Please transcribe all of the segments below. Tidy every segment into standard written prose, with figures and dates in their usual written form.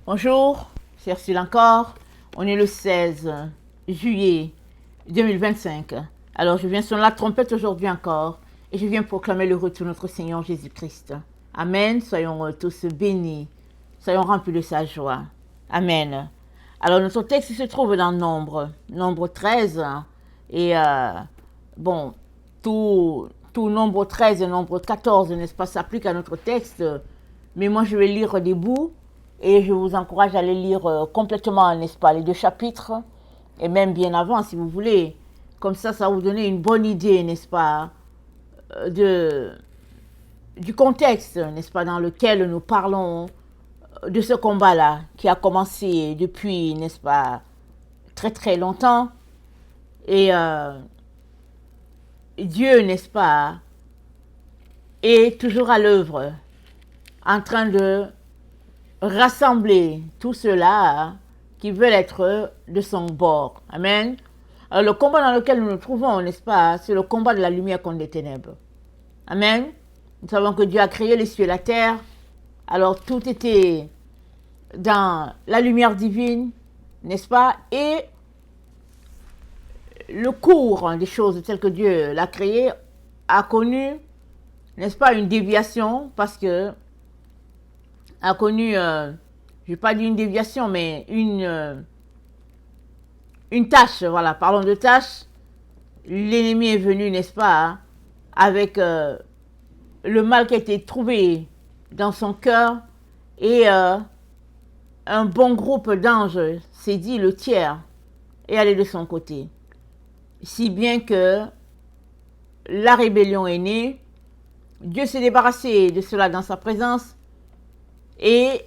Bonjour, c'est Ursule encore. On est le 16 juillet 2025. Alors je viens sonner la trompette aujourd'hui encore et je viens proclamer le retour de notre Seigneur Jésus-Christ. Amen. Soyons tous bénis. Soyons remplis de sa joie. Amen. Alors notre texte se trouve dans Nombre 13. Et bon, tout Nombre 13 et Nombre 14, n'est-ce pas, s'applique à notre texte. Mais moi je vais lire des bouts. Et je vous encourage à les lire complètement, n'est-ce pas, les deux chapitres, et même bien avant, si vous voulez. Comme ça va vous donner une bonne idée, n'est-ce pas, du contexte, n'est-ce pas, dans lequel nous parlons de ce combat-là, qui a commencé depuis, n'est-ce pas, très très longtemps. Et Dieu, n'est-ce pas, est toujours à l'œuvre, en train de rassembler tout cela qui veulent être de son bord. Amen. Alors, le combat dans lequel nous nous trouvons, n'est-ce pas, c'est le combat de la lumière contre les ténèbres. Amen. Nous savons que Dieu a créé les cieux et la terre. Alors, tout était dans la lumière divine, n'est-ce pas, et le cours des choses telles que Dieu l'a créé a connu, n'est-ce pas, une déviation, parce que a connu, je ne vais pas dire une déviation, mais une tâche, voilà, parlons de tâche. L'ennemi est venu, n'est-ce pas, avec le mal qui a été trouvé dans son cœur, et un bon groupe d'anges s'est dit le tiers et allé de son côté. Si bien que la rébellion est née, Dieu s'est débarrassé de cela dans sa présence, et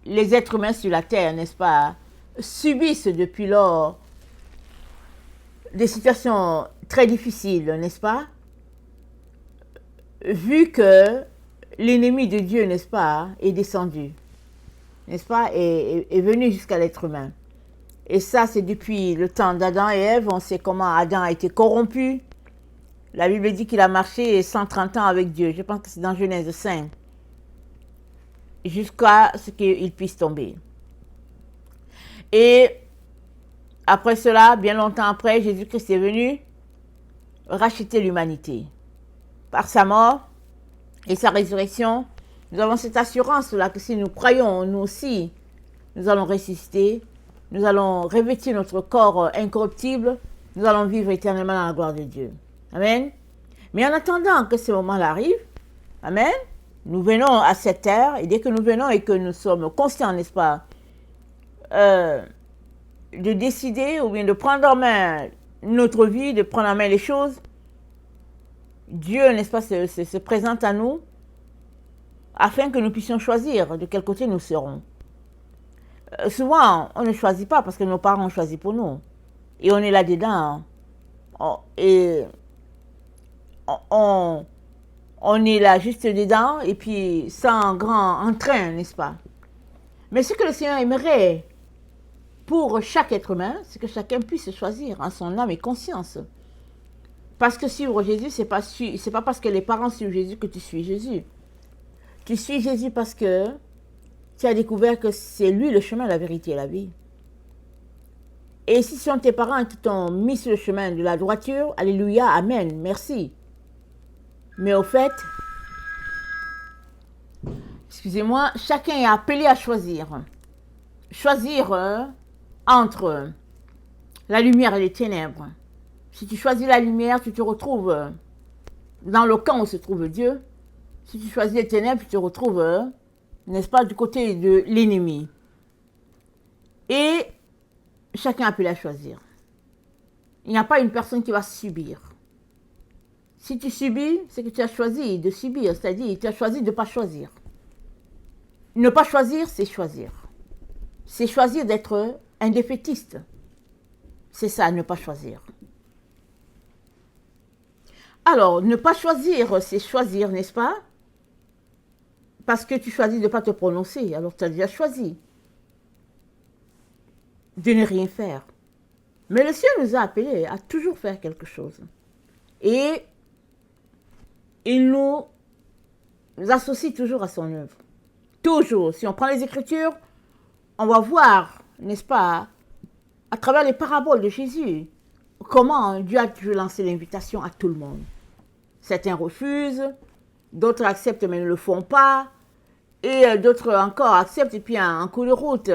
les êtres humains sur la terre, n'est-ce pas, subissent depuis lors des situations très difficiles, n'est-ce pas, vu que l'ennemi de Dieu, n'est-ce pas, est descendu, n'est-ce pas, est venu jusqu'à l'être humain. Et ça, c'est depuis le temps d'Adam et Ève. On sait comment Adam a été corrompu. La Bible dit qu'il a marché 130 ans avec Dieu. Je pense que c'est dans Genèse 5. Jusqu'à ce qu'il puisse tomber. Et après cela, bien longtemps après, Jésus-Christ est venu racheter l'humanité. Par sa mort et sa résurrection, nous avons cette assurance-là que si nous croyons, nous aussi, nous allons ressusciter, nous allons revêtir notre corps incorruptible, nous allons vivre éternellement dans la gloire de Dieu. Amen. Mais en attendant que ce moment-là arrive, amen, nous venons à cette terre, et dès que nous venons et que nous sommes conscients, n'est-ce pas, de décider ou bien de prendre en main notre vie, de prendre en main les choses, Dieu, n'est-ce pas, se présente à nous afin que nous puissions choisir de quel côté nous serons. Souvent, on ne choisit pas parce que nos parents ont choisi pour nous. Et on est là-dedans. Et on est là juste dedans et puis sans grand entrain, n'est-ce pas? Mais ce que le Seigneur aimerait pour chaque être humain, c'est que chacun puisse choisir en son âme et conscience. Parce que suivre Jésus, c'est pas parce que les parents suivent Jésus que tu suis Jésus. Tu suis Jésus parce que tu as découvert que c'est lui le chemin, la vérité et la vie. Et si ce sont tes parents qui t'ont mis sur le chemin de la droiture, alléluia, amen, merci. Mais au fait, excusez-moi, chacun est appelé à choisir. Choisir entre la lumière et les ténèbres. Si tu choisis la lumière, tu te retrouves dans le camp où se trouve Dieu. Si tu choisis les ténèbres, tu te retrouves, n'est-ce pas, du côté de l'ennemi. Et chacun est appelé à choisir. Il n'y a pas une personne qui va subir. Si tu subis, c'est que tu as choisi de subir, c'est-à-dire tu as choisi de ne pas choisir. Ne pas choisir, c'est choisir. C'est choisir d'être un défaitiste. C'est ça, ne pas choisir. Alors, ne pas choisir, c'est choisir, n'est-ce pas? Parce que tu choisis de ne pas te prononcer, alors tu as déjà choisi de ne rien faire. Mais le Seigneur nous a appelés à toujours faire quelque chose. Et il nous associe toujours à son œuvre. Toujours. Si on prend les Écritures, on va voir, n'est-ce pas, à travers les paraboles de Jésus, comment Dieu a dû lancer l'invitation à tout le monde. Certains refusent, d'autres acceptent mais ne le font pas, et d'autres encore acceptent et puis en cours de route,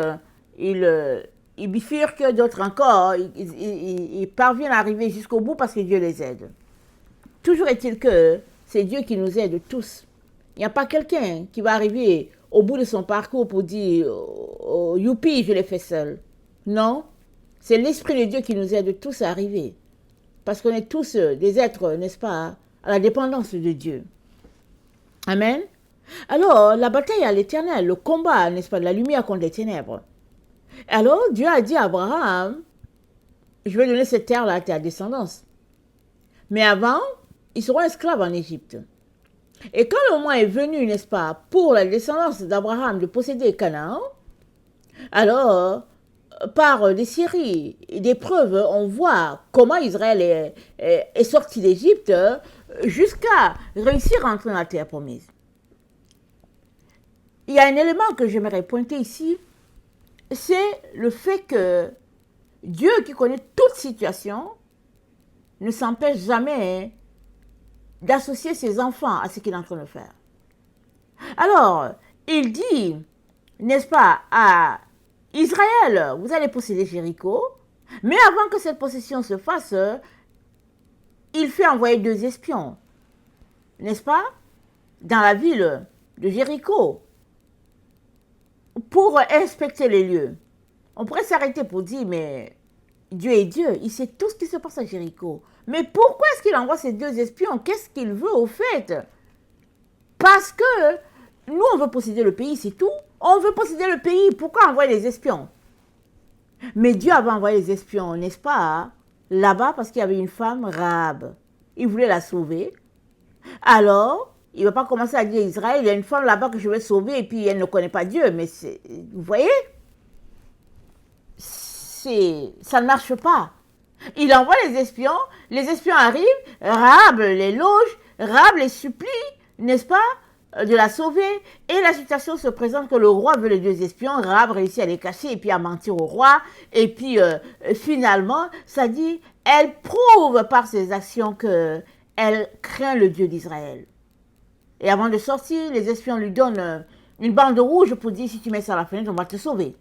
ils bifurquent, d'autres encore, ils parviennent à arriver jusqu'au bout parce que Dieu les aide. Toujours est-il que c'est Dieu qui nous aide tous. Il n'y a pas quelqu'un qui va arriver au bout de son parcours pour dire oh, youpi, je l'ai fait seul. Non, c'est l'Esprit de Dieu qui nous aide tous à arriver. Parce qu'on est tous des êtres, n'est-ce pas, à la dépendance de Dieu. Amen. Alors, la bataille à l'éternel, le combat, n'est-ce pas, de la lumière contre les ténèbres. Alors, Dieu a dit à Abraham, je vais donner cette terre-là à ta descendance. Mais avant, ils seront esclaves en Égypte. Et quand le moment est venu, n'est-ce pas, pour la descendance d'Abraham de posséder Canaan, alors, par des séries et des preuves, on voit comment Israël est sorti d'Égypte jusqu'à réussir à entrer dans la terre promise. Il y a un élément que j'aimerais pointer ici, c'est le fait que Dieu qui connaît toute situation ne s'empêche jamais d'associer ses enfants à ce qu'il est en train de faire. Alors, il dit, n'est-ce pas, à Israël, vous allez posséder Jéricho, mais avant que cette possession se fasse, il fait envoyer 2 espions, n'est-ce pas, dans la ville de Jéricho, pour inspecter les lieux. On pourrait s'arrêter pour dire, mais Dieu est Dieu, il sait tout ce qui se passe à Jéricho. Mais pourquoi est-ce qu'il envoie ces 2 espions? Qu'est-ce qu'il veut au fait? Parce que nous, on veut posséder le pays, c'est tout. On veut posséder le pays, pourquoi envoyer les espions? Mais Dieu avait envoyé les espions, n'est-ce pas, là-bas, parce qu'il y avait une femme, Rahab. Il voulait la sauver. Alors, il ne va pas commencer à dire à Israël, il y a une femme là-bas que je vais sauver, et puis elle ne connaît pas Dieu. Mais vous voyez, ça ne marche pas. Il envoie les espions arrivent, Rahab les loge, Rahab les supplie, n'est-ce pas, de la sauver. Et la situation se présente que le roi veut les 2 espions, Rahab réussit à les cacher et puis à mentir au roi. Et puis finalement, ça dit, elle prouve par ses actions qu'elle craint le Dieu d'Israël. Et avant de sortir, les espions lui donnent une bande rouge pour dire, si tu mets ça à la fenêtre, on va te sauver.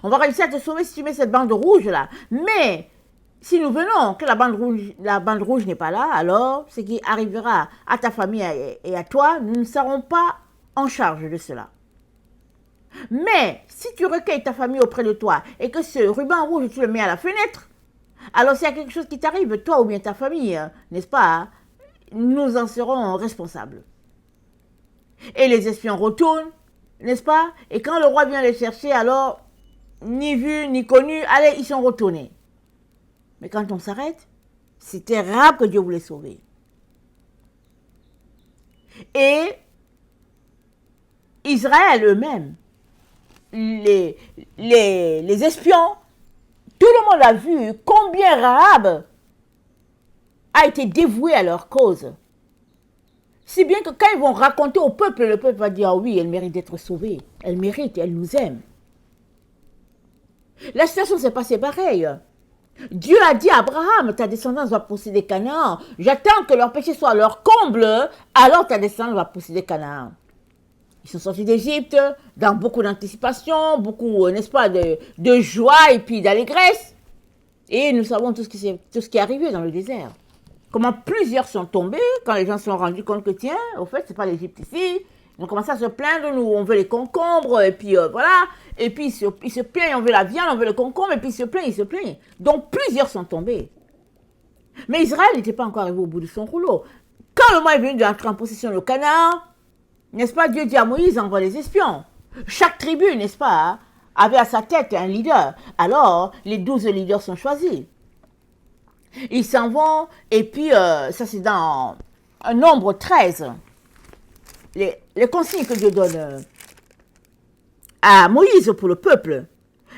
On va réussir à te sauver si tu mets cette bande rouge-là. Mais si nous venons que la bande rouge n'est pas là, alors ce qui arrivera à ta famille et à toi, nous ne serons pas en charge de cela. Mais si tu recueilles ta famille auprès de toi et que ce ruban rouge, tu le mets à la fenêtre, alors s'il y a quelque chose qui t'arrive, toi ou bien ta famille, n'est-ce pas, nous en serons responsables. Et les espions retournent, n'est-ce pas? Et quand le roi vient les chercher, alors, ni vu, ni connu, allez, ils sont retournés. Mais quand on s'arrête, c'était Rahab que Dieu voulait sauver. Et Israël eux-mêmes, les espions, tout le monde a vu combien Rahab a été dévouée à leur cause. Si bien que quand ils vont raconter au peuple, le peuple va dire, ah oui, elle mérite d'être sauvée. Elle mérite, elle nous aime. La situation s'est passée pareil. Dieu a dit à Abraham, ta descendance va posséder Canaan. J'attends que leur péché soit leur comble, alors ta descendance va posséder Canaan. Ils sont sortis d'Égypte dans beaucoup d'anticipation, beaucoup, n'est-ce pas, de joie et puis d'allégresse. Et nous savons tout ce qui est arrivé dans le désert. Comment plusieurs sont tombés quand les gens se sont rendus compte que, tiens, au fait, c'est pas l'Égypte ici. Ils ont commencé à se plaindre, nous, on veut les concombres, et puis voilà. Et puis ils se plaignent, on veut la viande, on veut le concombre, et puis ils se plaignent. Donc plusieurs sont tombés. Mais Israël n'était pas encore arrivé au bout de son rouleau. Quand le moment est venu d'entrer en possession du Canaan, n'est-ce pas, Dieu dit à Moïse, envoie les espions. Chaque tribu, n'est-ce pas, avait à sa tête un leader. Alors, les 12 leaders sont choisis. Ils s'en vont, et puis, ça c'est dans un nombre 13. Les consignes que Dieu donne à Moïse pour le peuple.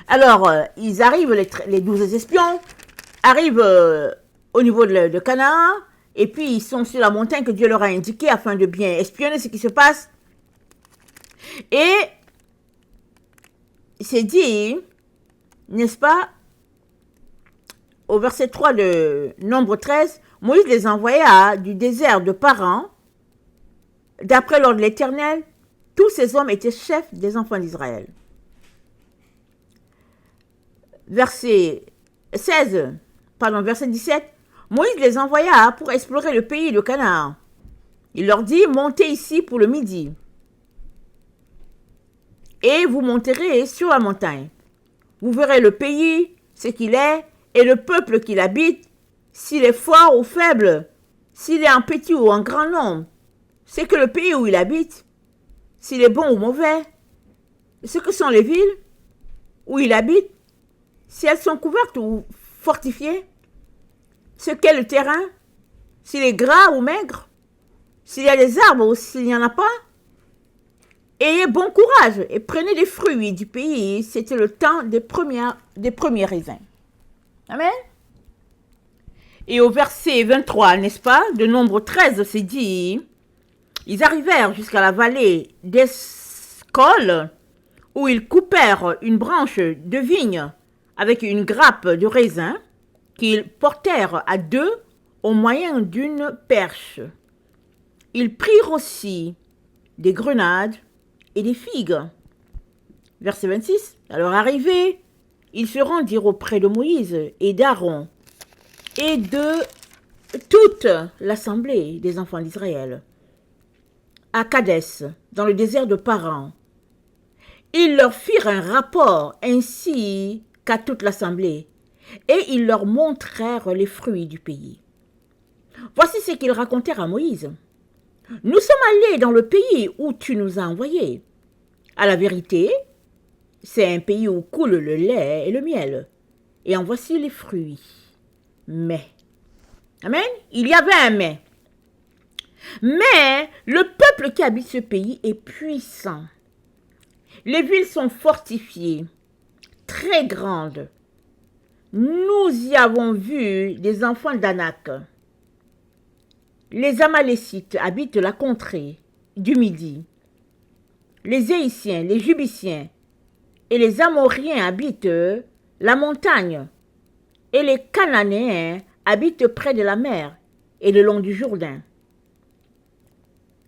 Alors, ils arrivent, les 12 espions, arrivent au niveau de Canaan, et puis ils sont sur la montagne que Dieu leur a indiquée afin de bien espionner ce qui se passe. Et c'est dit, n'est-ce pas, au verset 3 de Nombre 13, Moïse les envoya du désert de Paran. D'après l'ordre de l'Éternel, tous ces hommes étaient chefs des enfants d'Israël. Verset 17, Moïse les envoya pour explorer le pays de Canaan. Il leur dit, montez ici pour le midi, et vous monterez sur la montagne. Vous verrez le pays, ce qu'il est, et le peuple qui l'habite, s'il est fort ou faible, s'il est en petit ou en grand nombre, c'est que le pays où il habite, s'il est bon ou mauvais, ce que sont les villes où il habite, si elles sont couvertes ou fortifiées, ce qu'est le terrain, s'il est gras ou maigre, s'il y a des arbres ou s'il n'y en a pas. Ayez bon courage et prenez des fruits du pays. C'était le temps des premiers raisins. Amen. Et au verset 23, n'est-ce pas, de Nombre 13, c'est dit, ils arrivèrent jusqu'à la vallée d'Escol, où ils coupèrent une branche de vigne avec une grappe de raisin qu'ils portèrent à deux au moyen d'une perche. Ils prirent aussi des grenades et des figues. Verset 26. Alors arrivés, ils se rendirent auprès de Moïse et d'Aaron et de toute l'assemblée des enfants d'Israël à Kadès, dans le désert de Paran. Ils leur firent un rapport ainsi qu'à toute l'assemblée, et ils leur montrèrent les fruits du pays. Voici ce qu'ils racontèrent à Moïse. Nous sommes allés dans le pays où tu nous as envoyés. À la vérité, c'est un pays où coule le lait et le miel. Et en voici les fruits. Mais, amen, il y avait un mais. Mais le peuple qui habite ce pays est puissant. Les villes sont fortifiées, très grandes. Nous y avons vu des enfants d'Anak. Les Amalécites habitent la contrée du Midi. Les Éhitiens, les Jubiciens et les Amoriens habitent la montagne. Et les Cananéens habitent près de la mer et le long du Jourdain.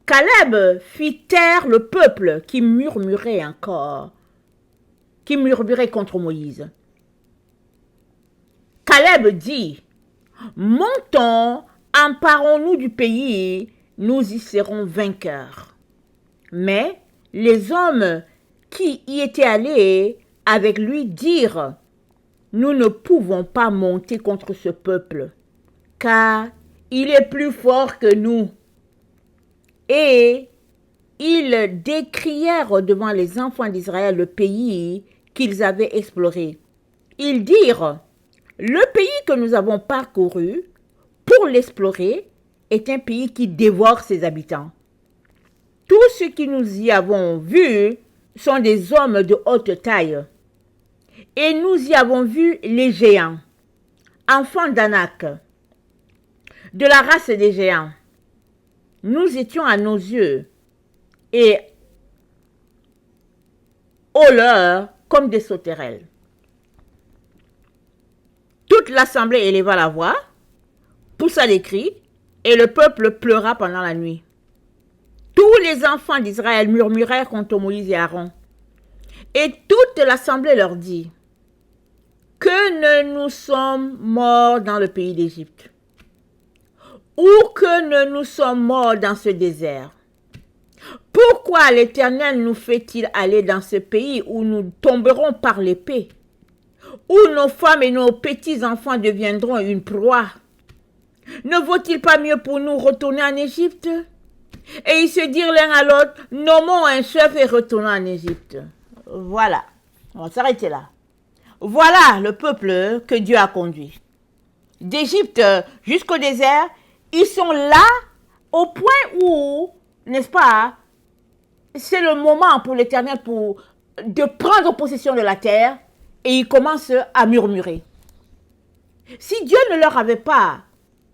Caleb fit taire le peuple qui murmurait contre Moïse. Caleb dit, « Montons, emparons-nous du pays, nous y serons vainqueurs. » Mais les hommes qui y étaient allés avec lui dirent, « Nous ne pouvons pas monter contre ce peuple, car il est plus fort que nous. » Et ils décrièrent devant les enfants d'Israël le pays qu'ils avaient exploré. Ils dirent, « Le pays que nous avons parcouru pour l'explorer est un pays qui dévore ses habitants. Tous ceux que nous y avons vus sont des hommes de haute taille. Et nous y avons vu les géants, enfants d'Anak, de la race des géants. Nous étions à nos yeux et au leur comme des sauterelles. » Toute l'assemblée éleva la voix, poussa des cris, et le peuple pleura pendant la nuit. Tous les enfants d'Israël murmurèrent contre Moïse et Aaron. Et toute l'assemblée leur dit, « Que ne nous sommes morts dans le pays d'Égypte, ou que ne nous sommes morts dans ce désert. Pourquoi l'Éternel nous fait-il aller dans ce pays où nous tomberons par l'épée, où nos femmes et nos petits-enfants deviendront une proie? Ne vaut-il pas mieux pour nous retourner en Égypte? » Et ils se dirent l'un à l'autre, « Nommons un chef et retournons en Égypte. » Voilà, on va s'arrêter là. Voilà le peuple que Dieu a conduit. D'Égypte jusqu'au désert, ils sont là au point où, n'est-ce pas, c'est le moment pour l'Éternel de prendre possession de la terre, et ils commencent à murmurer. Si Dieu ne leur avait pas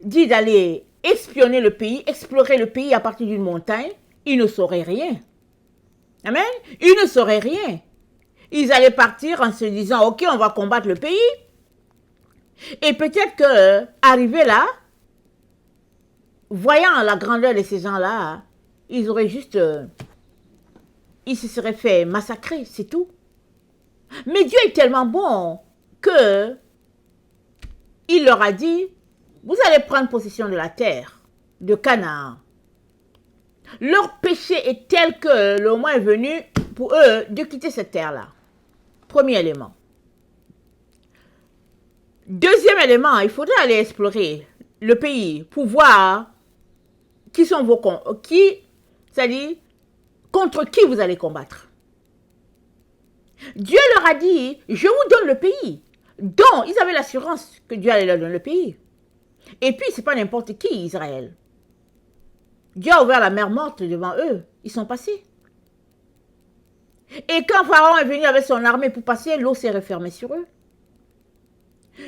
dit d'aller espionner le pays, explorer le pays à partir d'une montagne, ils ne sauraient rien. Amen. Ils ne sauraient rien. Ils allaient partir en se disant, ok, on va combattre le pays. Et peut-être que, arrivé là, voyant la grandeur de ces gens-là, ils auraient juste... ils se seraient fait massacrer, c'est tout. Mais Dieu est tellement bon que il leur a dit, vous allez prendre possession de la terre, de Canaan. Leur péché est tel que le moment est venu pour eux de quitter cette terre-là. Premier élément. Deuxième élément, il faudrait aller explorer le pays pour voir qui sont vos c'est-à-dire contre qui vous allez combattre. Dieu leur a dit, je vous donne le pays. Donc, ils avaient l'assurance que Dieu allait leur donner le pays. Et puis, c'est pas n'importe qui, Israël. Dieu a ouvert la mer morte devant eux. Ils sont passés. Et quand Pharaon est venu avec son armée pour passer, l'eau s'est refermée sur eux.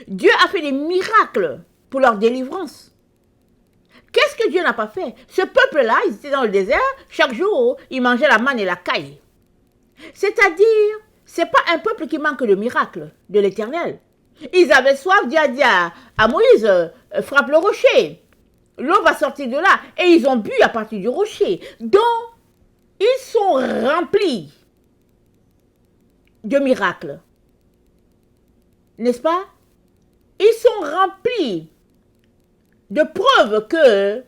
Dieu a fait des miracles pour leur délivrance. Qu'est-ce que Dieu n'a pas fait? Ce peuple-là, ils étaient dans le désert, chaque jour, ils mangeaient la manne et la caille. C'est-à-dire, c'est pas un peuple qui manque de miracles de l'Éternel. Ils avaient soif, Dieu a dit à Moïse, frappe le rocher. L'eau va sortir de là. Et ils ont bu à partir du rocher. Donc, ils sont remplis de miracles. N'est-ce pas? Ils sont remplis de preuves que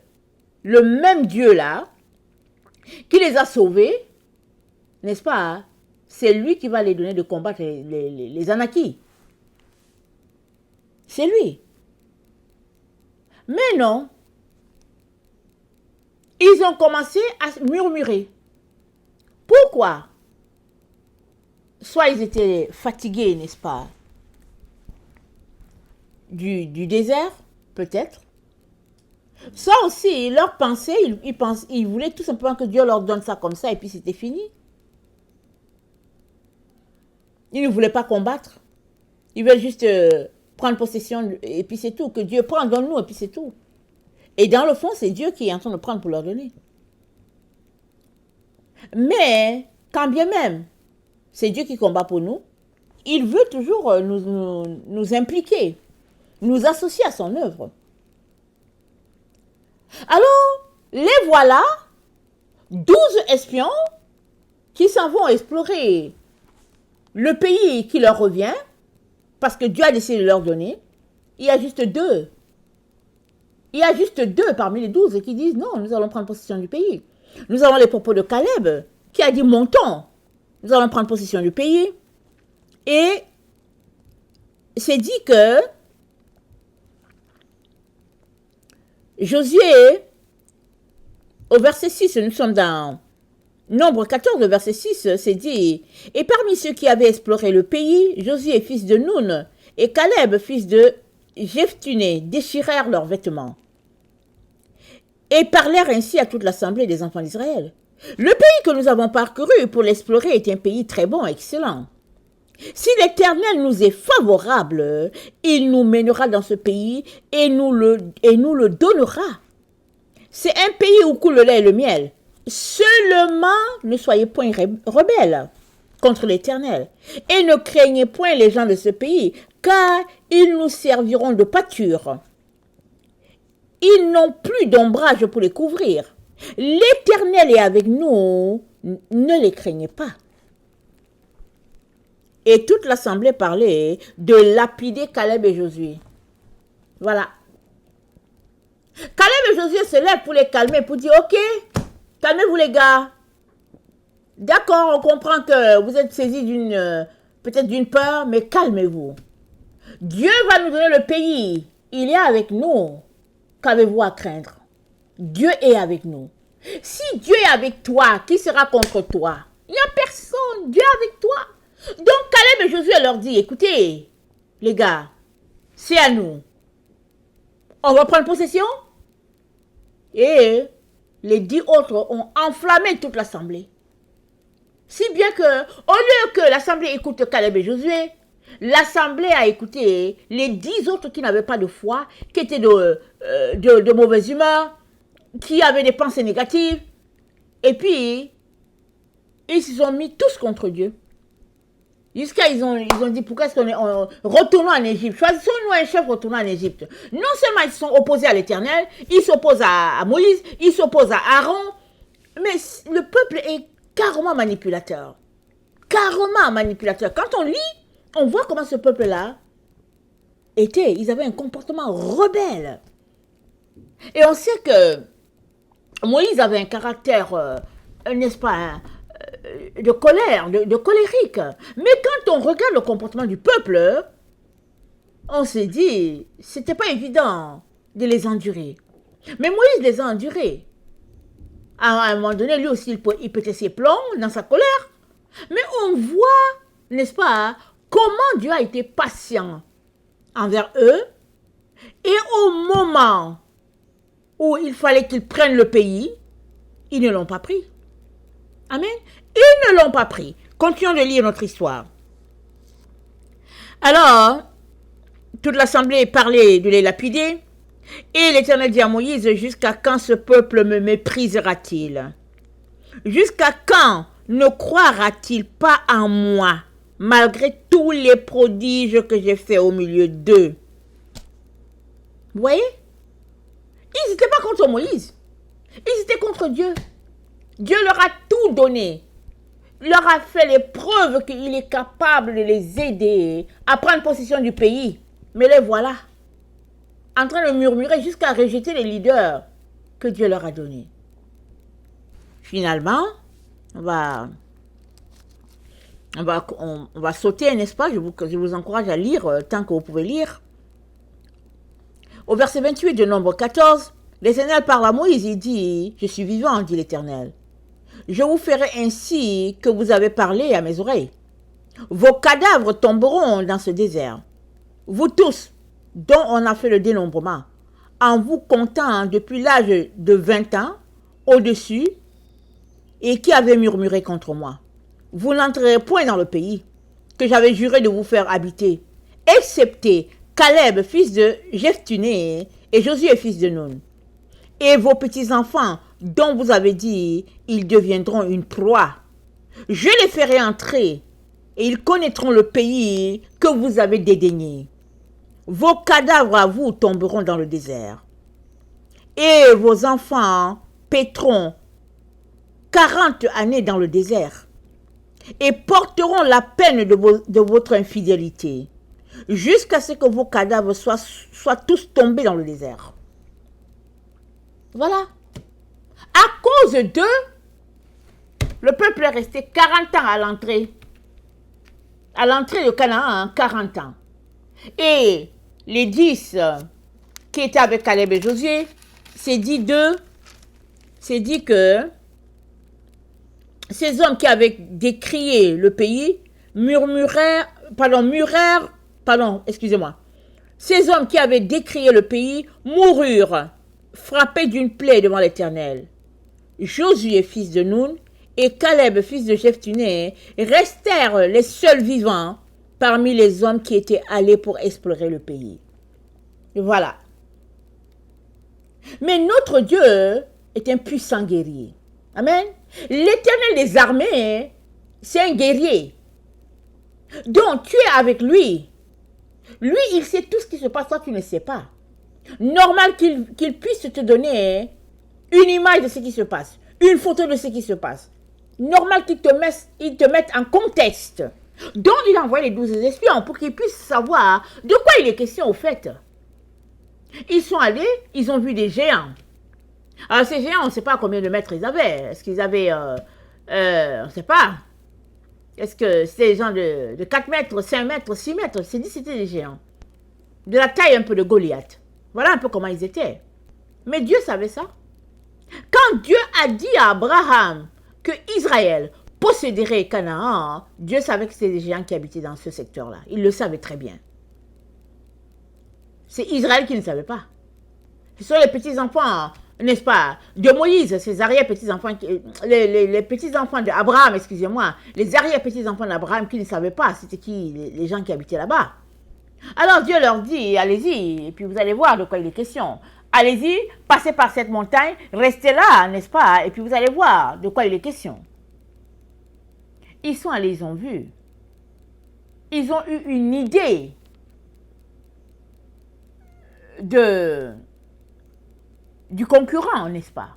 le même Dieu-là, qui les a sauvés, n'est-ce pas? C'est lui qui va les donner de combattre les Anakites. C'est lui. Mais non. Ils ont commencé à murmurer. Pourquoi? Soit ils étaient fatigués, n'est-ce pas? Du désert, peut-être. Soit aussi, leur pensée, ils voulaient tout simplement que Dieu leur donne ça comme ça et puis c'était fini. Ils ne voulaient pas combattre. Ils veulent juste prendre possession et puis c'est tout. Que Dieu prenne, donne-nous et puis c'est tout. Et dans le fond, c'est Dieu qui est en train de prendre pour leur donner. Mais, quand bien même, c'est Dieu qui combat pour nous, il veut toujours nous impliquer, nous associer à son œuvre. Alors, les voilà, 12 espions qui s'en vont explorer le pays qui leur revient, parce que Dieu a décidé de leur donner. Il y a juste deux. Il y a juste deux parmi les 12 qui disent non, nous allons prendre possession du pays. Nous avons les propos de Caleb qui a dit montons, nous allons prendre possession du pays. Et c'est dit que Josué, au verset 6, nous sommes dans Nombre 14, le verset 6, c'est dit, et parmi ceux qui avaient exploré le pays, Josué, fils de Nun, et Caleb, fils de Jephtuné, déchirèrent leurs vêtements et parlèrent ainsi à toute l'assemblée des enfants d'Israël. Le pays que nous avons parcouru pour l'explorer est un pays très bon, excellent. Si l'Éternel nous est favorable, il nous mènera dans ce pays et nous le donnera. C'est un pays où coule le lait et le miel. Seulement, ne soyez point rebelles contre l'Éternel et ne craignez point les gens de ce pays, car ils nous serviront de pâture. Ils n'ont plus d'ombrage pour les couvrir. L'Éternel est avec nous, ne les craignez pas. Et toute l'assemblée parlait de lapider Caleb et Josué. Voilà. Caleb et Josué se lèvent pour les calmer, pour dire, ok, calmez-vous les gars. D'accord, on comprend que vous êtes saisis peut-être d'une peur, mais calmez-vous. Dieu va nous donner le pays. Il est avec nous. Qu'avez-vous à craindre? Dieu est avec nous. Si Dieu est avec toi, qui sera contre toi? Il n'y a personne. Dieu est avec toi. Donc Caleb et Josué leur dit, écoutez, les gars, c'est à nous. On va prendre possession. Et les 10 autres ont enflammé toute l'assemblée. Si bien que, au lieu que l'assemblée écoute Caleb et Josué, l'assemblée a écouté les 10 autres qui n'avaient pas de foi, qui étaient de mauvaise humeur, qui avaient des pensées négatives. Et puis, ils se sont mis tous contre Dieu. Jusqu'à ils ont dit pourquoi est-ce retournons en Égypte. Choisissons-nous un chef, retournons en Égypte. Non seulement ils sont opposés à l'Éternel, ils s'opposent à Moïse, ils s'opposent à Aaron, mais le peuple est carrément manipulateur. Carrément manipulateur. Quand on lit, on voit comment ce peuple-là était. Ils avaient un comportement rebelle. Et on sait que Moïse avait un caractère, n'est-ce pas, de colère, de colérique. Mais quand on regarde le comportement du peuple, on s'est dit, c'était pas évident de les endurer. Mais Moïse les a endurés. À un moment donné, lui aussi, il pétait ses plombs dans sa colère. Mais on voit, n'est-ce pas, comment Dieu a été patient envers eux. Et au moment où il fallait qu'ils prennent le pays, ils ne l'ont pas pris. Amen. Ils ne l'ont pas pris. Continuons de lire notre histoire. Alors, toute l'assemblée parlait de les lapider. Et l'Éternel dit à Moïse, jusqu'à quand ce peuple me méprisera-t-il? Jusqu'à quand ne croira-t-il pas en moi, malgré tous les prodiges que j'ai faits au milieu d'eux? Vous voyez? Ils n'étaient pas contre Moïse. Ils étaient contre Dieu. Dieu leur a tout donné. Il leur a fait les preuves qu'il est capable de les aider à prendre possession du pays. Mais les voilà, en train de murmurer jusqu'à rejeter les leaders que Dieu leur a donnés. Finalement, on va sauter, n'est-ce pas? Je vous encourage à lire tant que vous pouvez lire. Au verset 28 de Nombre 14, l'Éternel parle à Moïse, il dit, « Je suis vivant, dit l'Éternel. Je vous ferai ainsi que vous avez parlé à mes oreilles. Vos cadavres tomberont dans ce désert. Vous tous, dont on a fait le dénombrement, en vous comptant depuis l'âge de 20 ans, au-dessus, et qui avez murmuré contre moi. Vous n'entrerez point dans le pays que j'avais juré de vous faire habiter, excepté Caleb, fils de Jephtuné, et Josué, fils de Nun. Et vos petits-enfants, dont vous avez dit, ils deviendront une proie. Je les ferai entrer, et ils connaîtront le pays que vous avez dédaigné. Vos cadavres à vous tomberont dans le désert. Et vos enfants paîtront 40 années dans le désert, et porteront la peine de votre infidélité, jusqu'à ce que vos cadavres soient tous tombés dans le désert. Voilà. À cause d'eux, le peuple est resté 40 ans à l'entrée de Canaan, 40 ans. Et les 10 qui étaient avec Caleb et Josué, c'est dit que ces hommes qui avaient décrié le pays ces hommes qui avaient décrié le pays moururent, frappés d'une plaie devant l'Éternel. Josué, fils de Nun, et Caleb, fils de Jephtuné, restèrent les seuls vivants parmi les hommes qui étaient allés pour explorer le pays. Voilà. Mais notre Dieu est un puissant guerrier. Amen. L'Éternel des armées, c'est un guerrier. Donc, tu es avec lui. Lui, il sait tout ce qui se passe, toi, tu ne sais pas. Normal qu'il puisse te donner une image de ce qui se passe, une photo de ce qui se passe. Normal qu'il te mette en contexte. Donc, il a envoyé les 12 espions pour qu'ils puissent savoir de quoi il est question au fait. Ils sont allés, ils ont vu des géants. Alors, ces géants, on ne sait pas combien de mètres ils avaient. Est-ce qu'ils avaient, on ne sait pas. Est-ce que c'était des gens de 4 mètres, 5 mètres, 6 mètres? C'est dit c'était des géants. De la taille un peu de Goliath. Voilà un peu comment ils étaient. Mais Dieu savait ça. Quand Dieu a dit à Abraham que Israël posséderait Canaan, Dieu savait que c'était des géants qui habitaient dans ce secteur-là. Il le savait très bien. C'est Israël qui ne savait pas. Ce sont les petits-enfants, n'est-ce pas, de Moïse, ses arrière-petits-enfants, les petits-enfants d'Abraham, excusez-moi, les arrière-petits-enfants d'Abraham qui ne savaient pas c'était qui les gens qui habitaient là-bas. Alors Dieu leur dit, allez-y, et puis vous allez voir de quoi il est question. Allez-y, passez par cette montagne, restez là, n'est-ce pas, et puis vous allez voir de quoi il est question. Ils sont allés, ils ont vu. ils ont eu une idée du concurrent, n'est-ce pas?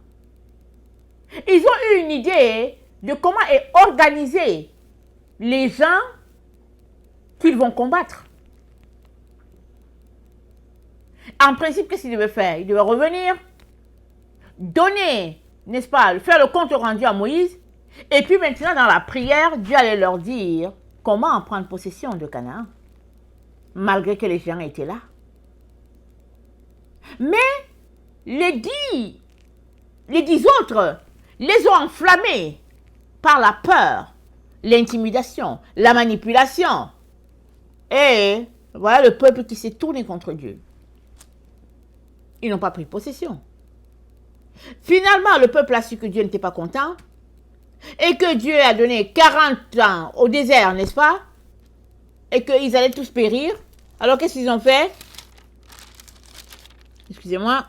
Ils ont eu une idée de comment est organisé les gens qu'ils vont combattre. En principe, qu'est-ce qu'ils devaient faire? Ils devaient revenir, donner, n'est-ce pas, faire le compte rendu à Moïse, et puis maintenant, dans la prière, Dieu allait leur dire comment en prendre possession de Canaan, malgré que les gens étaient là. Mais les dix autres les ont enflammés par la peur, l'intimidation, la manipulation. Et voilà le peuple qui s'est tourné contre Dieu. Ils n'ont pas pris possession. Finalement, le peuple a su que Dieu n'était pas content et que Dieu a donné 40 ans au désert, n'est-ce pas? Et qu'ils allaient tous périr. Alors qu'est-ce qu'ils ont fait? Excusez-moi.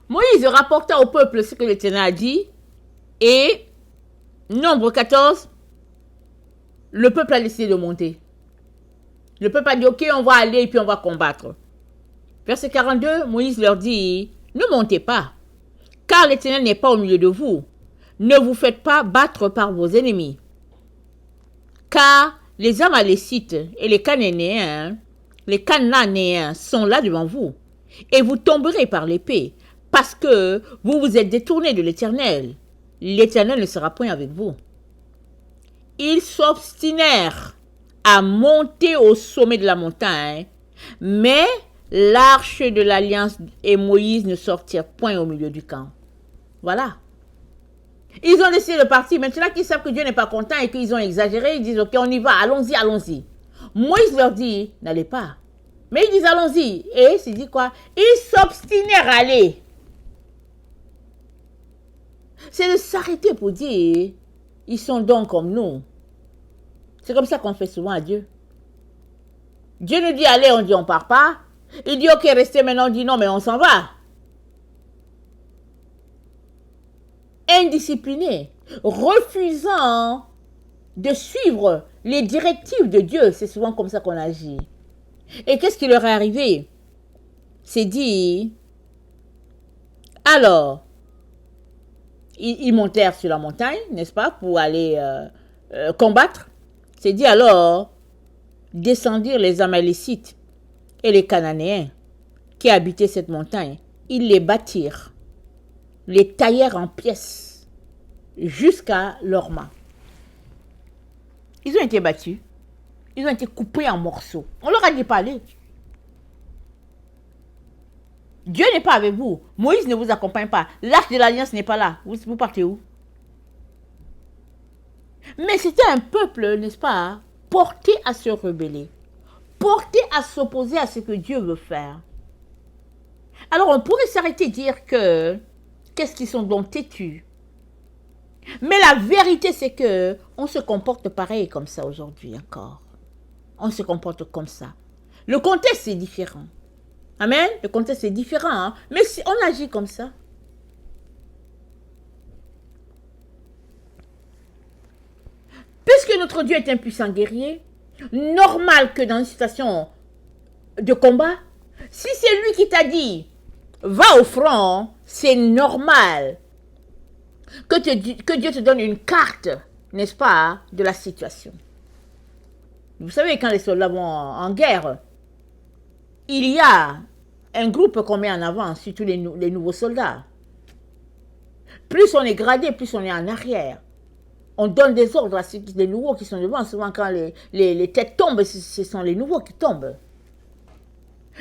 Moïse rapporta au peuple ce que l'Éternel a dit, et Nombre 14, le peuple a décidé de monter. Le peuple a dit, ok, on va aller et puis on va combattre. Verset 42, Moïse leur dit, ne montez pas, car l'Éternel n'est pas au milieu de vous. Ne vous faites pas battre par vos ennemis. Car les Amalécites et les Cananéens sont là devant vous, et vous tomberez par l'épée, parce que vous vous êtes détournés de l'Éternel. L'Éternel ne sera point avec vous. Ils s'obstinèrent à monter au sommet de la montagne, mais l'arche de l'alliance et Moïse ne sortirent point au milieu du camp. Voilà. Ils ont décidé de partir. Maintenant qu'ils savent que Dieu n'est pas content et qu'ils ont exagéré, ils disent, ok, on y va, allons-y, allons-y. Moïse leur dit, n'allez pas. Mais ils disent, allons-y. Et il dit quoi? Ils s'obstinèrent à aller. C'est de s'arrêter pour dire, ils sont donc comme nous. C'est comme ça qu'on fait souvent à Dieu. Dieu nous dit, allez, on dit, on part pas. Il dit, ok, restez maintenant, on dit, non, mais on s'en va. Indiscipliné, refusant de suivre les directives de Dieu. C'est souvent comme ça qu'on agit. Et qu'est-ce qui leur est arrivé? C'est dit, alors, ils montèrent sur la montagne, n'est-ce pas, pour aller combattre. C'est dit alors, descendirent les Amalécites et les Cananéens qui habitaient cette montagne. Ils les battirent, les taillèrent en pièces jusqu'à leurs mains. Ils ont été battus, ils ont été coupés en morceaux. On leur a dit pas aller. Dieu n'est pas avec vous. Moïse ne vous accompagne pas. L'arche de l'alliance n'est pas là. Vous partez où? Mais c'était un peuple, n'est-ce pas, porté à se rebeller, porté à s'opposer à ce que Dieu veut faire. Alors on pourrait s'arrêter et dire que, qu'est-ce qu'ils sont donc têtus? Mais la vérité c'est que on se comporte pareil comme ça aujourd'hui encore. On se comporte comme ça. Le contexte est différent. Amen. Le contexte est différent, hein? Mais si on agit comme ça. Puisque notre Dieu est un puissant guerrier, normal que dans une situation de combat, si c'est lui qui t'a dit, va au front, c'est normal que Dieu te donne une carte, n'est-ce pas, de la situation. Vous savez, quand les soldats vont en guerre, il y a un groupe qu'on met en avant, surtout les nouveaux soldats. Plus on est gradé, plus on est en arrière. On donne des ordres à les nouveaux qui sont devant. Souvent, quand les têtes tombent, ce sont les nouveaux qui tombent.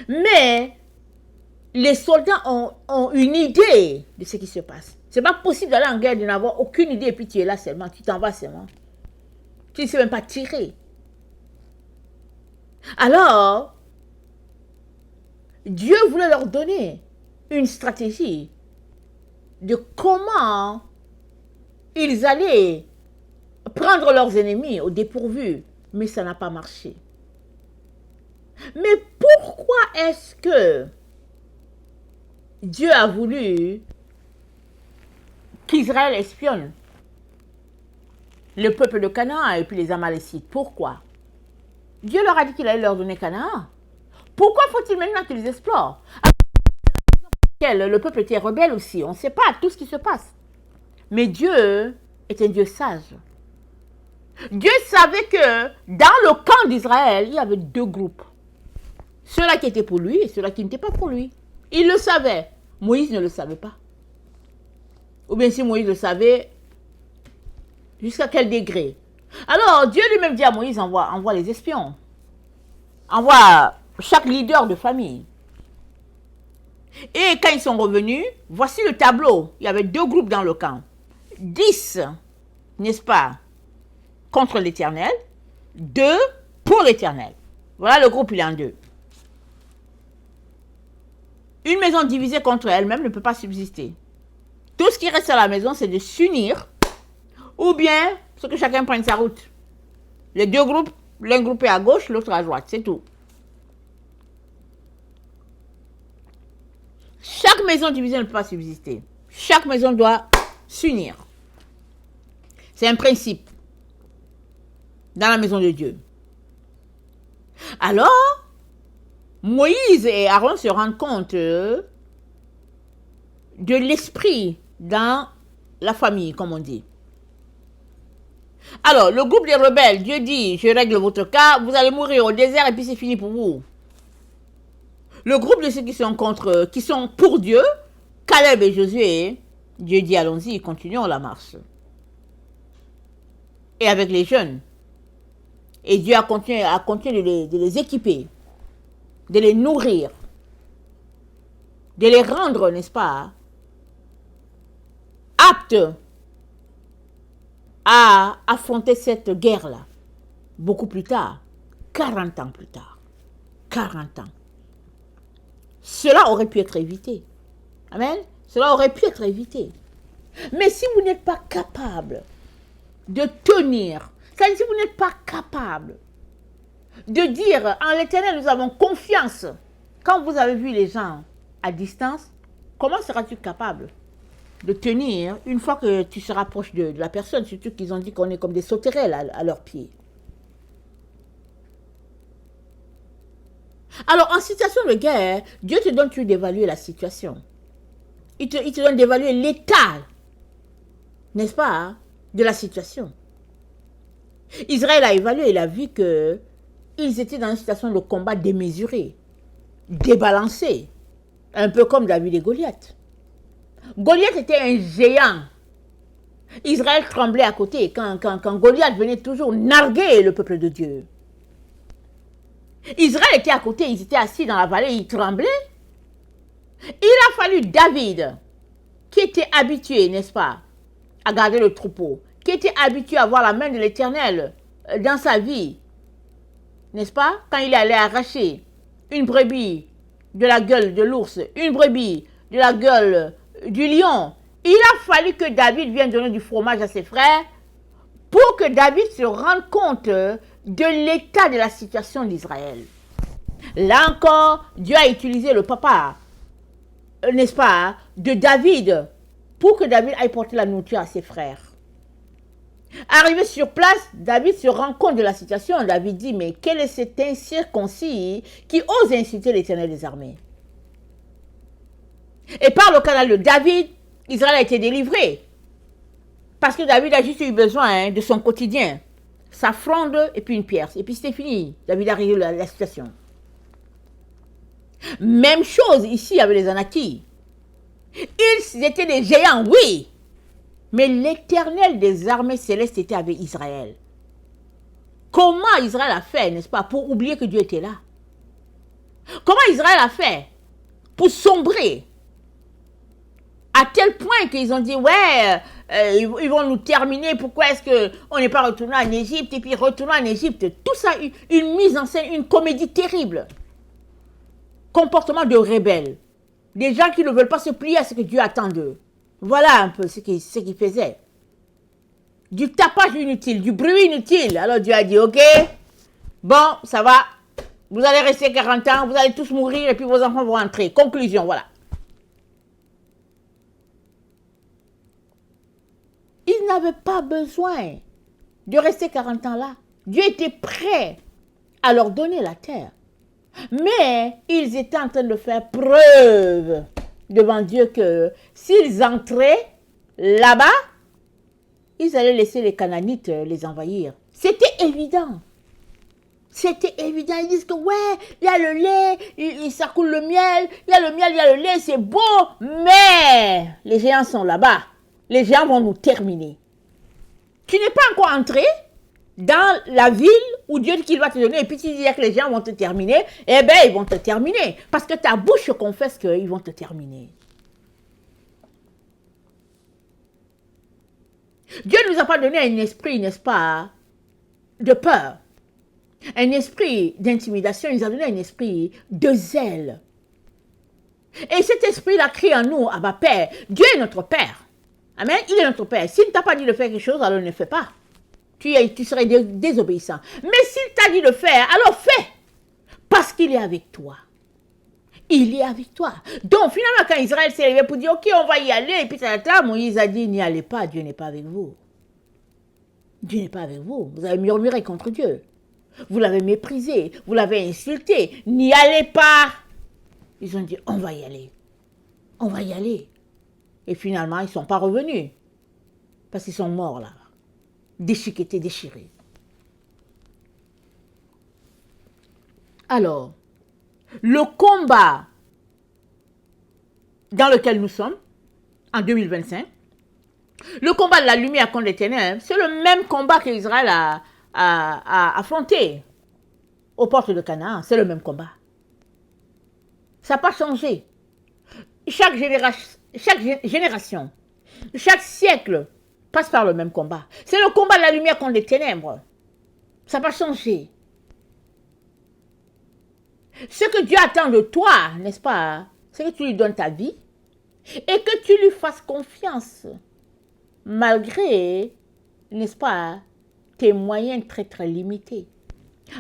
Mais les soldats ont une idée de ce qui se passe. C'est pas possible d'aller en guerre, de n'avoir aucune idée et puis tu es là seulement, tu t'en vas seulement. Tu ne sais même pas tirer. Alors, Dieu voulait leur donner une stratégie de comment ils allaient prendre leurs ennemis au dépourvu, mais ça n'a pas marché. Mais pourquoi est-ce que Dieu a voulu qu'Israël espionne le peuple de Canaan et puis les Amalécites. Pourquoi? Dieu leur a dit qu'il allait leur donner Canaan. Pourquoi faut-il maintenant qu'ils explorent? Le peuple était rebelle aussi. On ne sait pas tout ce qui se passe. Mais Dieu est un Dieu sage. Dieu savait que dans le camp d'Israël, il y avait deux groupes. Ceux-là qui étaient pour lui et ceux-là qui n'étaient pas pour lui. Il le savait. Moïse ne le savait pas. Ou bien si Moïse le savait, jusqu'à quel degré? Alors, Dieu lui-même dit à Moïse, envoie les espions. Envoie chaque leader de famille. Et quand ils sont revenus, voici le tableau. Il y avait deux groupes dans le camp. 10, n'est-ce pas, contre l'Éternel. 2 pour l'Éternel. Voilà, le groupe, il est en deux. Une maison divisée contre elle-même ne peut pas subsister. Tout ce qui reste à la maison, c'est de s'unir, ou bien, ce que chacun prenne sa route. Les deux groupes, l'un groupe est à gauche, l'autre à droite, c'est tout. Chaque maison divisée ne peut pas subsister. Chaque maison doit s'unir. C'est un principe dans la maison de Dieu. Alors, Moïse et Aaron se rendent compte de l'esprit dans la famille, comme on dit. Alors, le groupe des rebelles, Dieu dit, je règle votre cas, vous allez mourir au désert et puis c'est fini pour vous. Le groupe de ceux qui sont pour Dieu, Caleb et Josué, Dieu dit, allons-y, continuons la marche. Et avec les jeunes. Et Dieu a continué de les équiper, de les nourrir, de les rendre, n'est-ce pas, aptes à affronter cette guerre-là. Beaucoup plus tard, 40 ans plus tard. 40 ans. Cela aurait pu être évité. Amen. Cela aurait pu être évité. Mais si vous n'êtes pas capable de tenir, c'est-à-dire si vous n'êtes pas capable de dire en l'Éternel, nous avons confiance. Quand vous avez vu les gens à distance, comment seras-tu capable de tenir une fois que tu seras proche de la personne, surtout qu'ils ont dit qu'on est comme des sauterelles à leurs pieds. Alors, en situation de guerre, Dieu te donne toujours d'évaluer la situation. Il te donne d'évaluer l'état, n'est-ce pas, de la situation. Israël a évalué, il a vu que ils étaient dans une situation de combat démesurée, débalancée, un peu comme David et Goliath. Goliath était un géant. Israël tremblait à côté quand Goliath venait toujours narguer le peuple de Dieu. Israël était à côté, ils étaient assis dans la vallée, ils tremblaient. Il a fallu David, qui était habitué, n'est-ce pas, à garder le troupeau, qui était habitué à voir la main de l'Éternel dans sa vie, n'est-ce pas, quand il allait arracher une brebis de la gueule de l'ours, une brebis de la gueule du lion. Il a fallu que David vienne donner du fromage à ses frères pour que David se rende compte de l'état de la situation d'Israël. Là encore, Dieu a utilisé le papa, n'est-ce pas, de David pour que David aille porter la nourriture à ses frères. Arrivé sur place, David se rend compte de la situation. David dit, mais quel est cet incirconcis qui ose insulter l'Éternel des armées? Et par le canal de David, Israël a été délivré. Parce que David a juste eu besoin de son quotidien. Sa fronde et puis une pierre. Et puis c'était fini. David a réglé la situation. Même chose ici avec les Anakites. Ils étaient des géants, oui. Mais l'Éternel des armées célestes était avec Israël. Comment Israël a fait, n'est-ce pas, pour oublier que Dieu était là? Comment Israël a fait pour sombrer à tel point qu'ils ont dit, ouais, ils vont nous terminer, pourquoi est-ce qu'on n'est pas retourné en Égypte, et puis retourner en Égypte, tout ça, une mise en scène, une comédie terrible. Comportement de rebelles. Des gens qui ne veulent pas se plier à ce que Dieu attend d'eux. Voilà un peu ce qu'ils faisaient. Du tapage inutile, du bruit inutile. Alors Dieu a dit, ok, bon, ça va, vous allez rester 40 ans, vous allez tous mourir et puis vos enfants vont rentrer. Conclusion, voilà. Ils n'avaient pas besoin de rester 40 ans là. Dieu était prêt à leur donner la terre. Mais ils étaient en train de faire preuve devant Dieu que s'ils entraient là-bas, ils allaient laisser les Canaanites les envahir. C'était évident. C'était évident. Ils disent que ouais, il y a le lait, ça coule le miel, il y a le miel, il y a le lait, c'est beau. Mais les géants sont là-bas. Les géants vont nous terminer. Tu n'es pas encore entré dans la ville où Dieu dit qu'il va te donner, et puis tu dis que les gens vont te terminer, eh bien, ils vont te terminer. Parce que ta bouche confesse qu'ils vont te terminer. Dieu ne nous a pas donné un esprit, n'est-ce pas, de peur. Un esprit d'intimidation, il nous a donné un esprit de zèle. Et cet esprit-là crée en nous, ah bah Père, Dieu est notre Père. Amen, il est notre Père. S'il ne t'a pas dit de faire quelque chose, alors ne le fais pas. Tu serais désobéissant. Mais s'il t'a dit de faire, alors fais. Parce qu'il est avec toi. Il est avec toi. Donc finalement, quand Israël s'est levé pour dire, ok, on va y aller, et puis Moïse a dit, n'y allez pas, Dieu n'est pas avec vous. Dieu n'est pas avec vous. Vous avez murmuré contre Dieu. Vous l'avez méprisé, vous l'avez insulté. N'y allez pas. Ils ont dit, on va y aller. On va y aller. Et finalement, ils ne sont pas revenus. Parce qu'ils sont morts là. Déchiquetés, déchirés. Alors, le combat dans lequel nous sommes, en 2025, le combat de la lumière contre les ténèbres, c'est le même combat qu'Israël a affronté aux portes de Canaan. C'est le même combat. Ça n'a pas changé. Chaque génération, chaque siècle passe par le même combat. C'est le combat de la lumière contre les ténèbres. Ça n'a pas changé. Ce que Dieu attend de toi, n'est-ce pas, c'est que tu lui donnes ta vie et que tu lui fasses confiance, malgré, n'est-ce pas, tes moyens très très limités.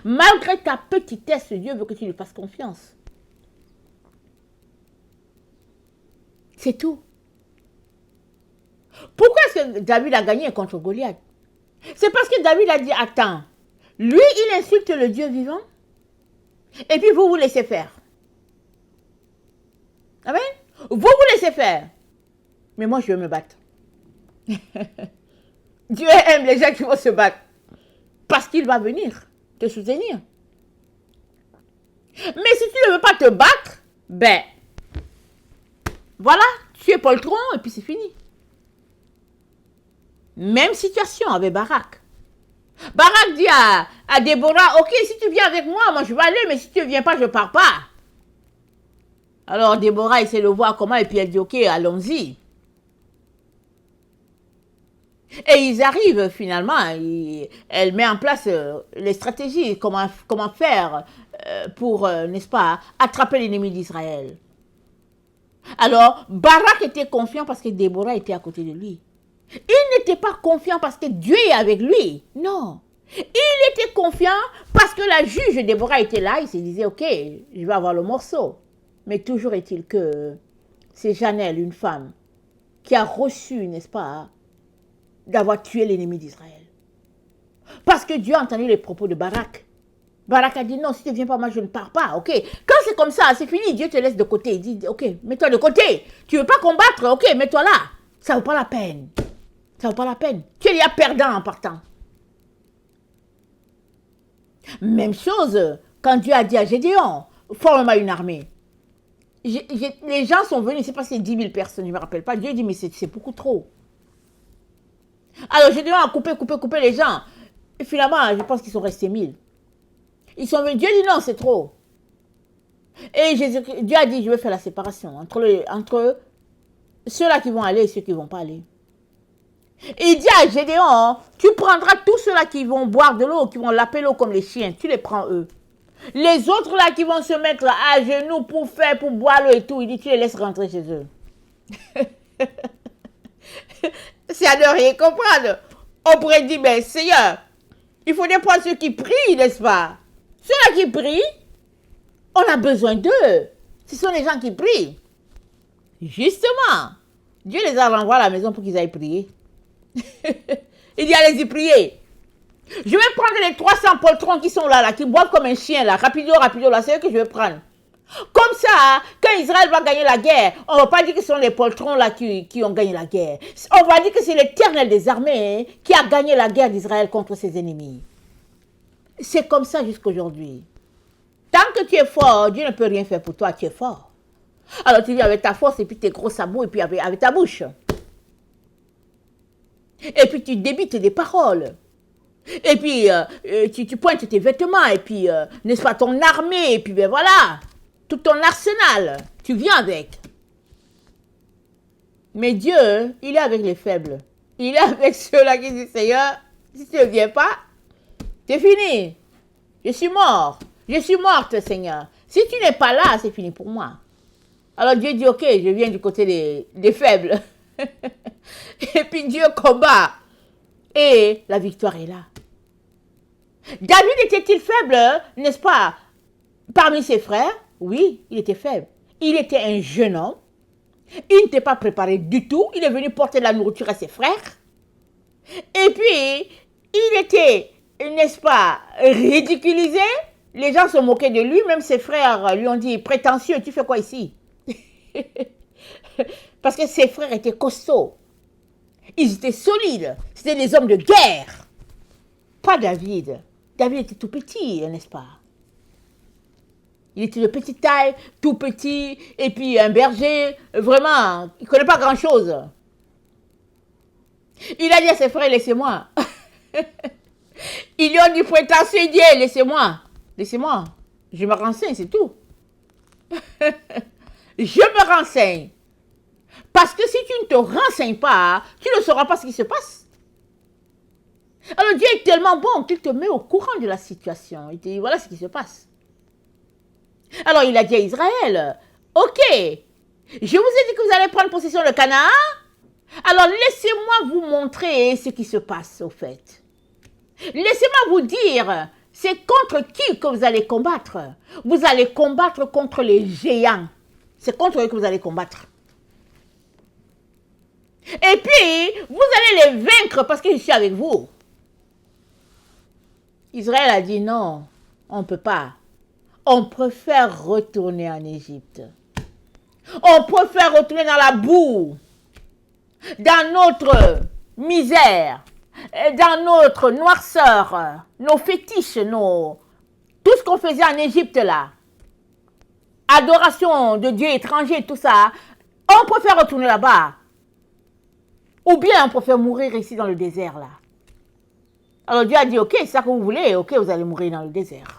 Malgré ta petitesse, Dieu veut que tu lui fasses confiance. C'est tout. Pourquoi est-ce que David a gagné contre Goliath? C'est parce que David a dit, attends, lui il insulte le Dieu vivant, et puis vous laissez faire. Amen? Vous laissez faire. Mais moi je veux me battre. Dieu aime les gens qui vont se battre. Parce qu'il va venir te soutenir. Mais si tu ne veux pas te battre, ben, voilà, tu es poltron et puis c'est fini. Même situation avec Barak. Barak dit à Déborah, ok, si tu viens avec moi, moi je vais aller, mais si tu ne viens pas, je ne pars pas. Alors Déborah essaie de voir comment, et puis elle dit, ok, allons-y. Et ils arrivent finalement, elle met en place les stratégies, comment faire pour, n'est-ce pas, attraper l'ennemi d'Israël. Alors, Barak était confiant parce que Déborah était à côté de lui. Il n'était pas confiant parce que Dieu est avec lui. Non. Il était confiant parce que la juge Déborah était là. Il se disait, ok, je vais avoir le morceau. Mais toujours est-il que c'est Janelle, une femme, qui a reçu, n'est-ce pas, d'avoir tué l'ennemi d'Israël. Parce que Dieu a entendu les propos de Barak. Barak a dit, non, si tu ne viens pas, moi je ne pars pas, ok. Quand c'est comme ça, c'est fini, Dieu te laisse de côté. Il dit, ok, mets-toi de côté. Tu ne veux pas combattre, ok, mets-toi là. Ça ne vaut pas la peine. Ça ne vaut pas la peine. Tu es déjà perdant en partant. Même chose, quand Dieu a dit à Gédéon, forme-moi une armée. Les gens sont venus, c'est pas c'est 10 000 personnes, je ne me rappelle pas. Dieu dit, mais c'est beaucoup trop. Alors Gédéon a coupé les gens. Et finalement, je pense qu'ils sont restés 1000. Ils sont venus, Dieu dit non, c'est trop. Et Dieu a dit, je vais faire la séparation entre ceux-là qui vont aller et ceux qui ne vont pas aller. Et il dit à Gédéon, tu prendras tous ceux-là qui vont boire de l'eau, qui vont laper l'eau comme les chiens, tu les prends eux. Les autres là qui vont se mettre à genoux pour boire l'eau et tout, il dit, tu les laisses rentrer chez eux. C'est à ne rien comprendre. On pourrait dire, mais Seigneur, il faudrait prendre ceux qui prient, n'est-ce pas? Ceux-là qui prient, on a besoin d'eux. Ce sont les gens qui prient. Justement, Dieu les a renvoyés à la maison pour qu'ils aillent prier. Il dit, allez-y, priez. Je vais prendre les 300 poltrons qui sont là, qui boivent comme un chien, là, rapido, là, c'est eux que je vais prendre. Comme ça, quand Israël va gagner la guerre, on ne va pas dire que ce sont les poltrons là qui ont gagné la guerre. On va dire que c'est l'Éternel des armées qui a gagné la guerre d'Israël contre ses ennemis. C'est comme ça jusqu'aujourd'hui. Tant que tu es fort, Dieu ne peut rien faire pour toi, tu es fort. Alors tu viens avec ta force et puis tes gros sabots et puis avec ta bouche. Et puis tu débites des paroles. Et puis tu pointes tes vêtements et puis, n'est-ce pas, ton armée et puis ben voilà. Tout ton arsenal, tu viens avec. Mais Dieu, il est avec les faibles. Il est avec ceux-là qui disent, Seigneur, si tu ne viens pas, c'est fini. Je suis mort. Je suis morte, Seigneur. Si tu n'es pas là, c'est fini pour moi. Alors Dieu dit, ok, je viens du côté des faibles. Et puis Dieu combat. Et la victoire est là. David était-il faible, n'est-ce pas, parmi ses frères? Oui, il était faible. Il était un jeune homme. Il n'était pas préparé du tout. Il est venu porter de la nourriture à ses frères. Et puis, il était, n'est-ce pas, ridiculisé. Les gens se moquaient de lui. Même ses frères lui ont dit, prétentieux, tu fais quoi ici? Parce que ses frères étaient costauds. Ils étaient solides. C'était des hommes de guerre. Pas David. David était tout petit, n'est-ce pas? Il était de petite taille, tout petit, et puis un berger, vraiment, il ne connaît pas grand-chose. Il a dit à ses frères, laissez-moi. Ils lui ont dit, prétentieux, il dit, laissez-moi, laissez-moi. Je me renseigne, c'est tout. Je me renseigne. Parce que si tu ne te renseignes pas, tu ne sauras pas ce qui se passe. Alors Dieu est tellement bon qu'il te met au courant de la situation. Il te dit, voilà ce qui se passe. Alors il a dit à Israël, ok, je vous ai dit que vous allez prendre possession de Canaan. Alors laissez-moi vous montrer ce qui se passe au fait. Laissez-moi vous dire, c'est contre qui que vous allez combattre. Vous allez combattre contre les géants. C'est contre eux que vous allez combattre. Et puis, vous allez les vaincre parce que je suis avec vous. Israël a dit non, on ne peut pas. On préfère retourner en Égypte. On préfère retourner dans la boue, dans notre misère, dans notre noirceur, nos fétiches, tout ce qu'on faisait en Égypte là. Adoration de Dieu étranger, tout ça. On préfère retourner là-bas. Ou bien on préfère mourir ici dans le désert là. Alors Dieu a dit, ok, c'est ça que vous voulez, ok, vous allez mourir dans le désert.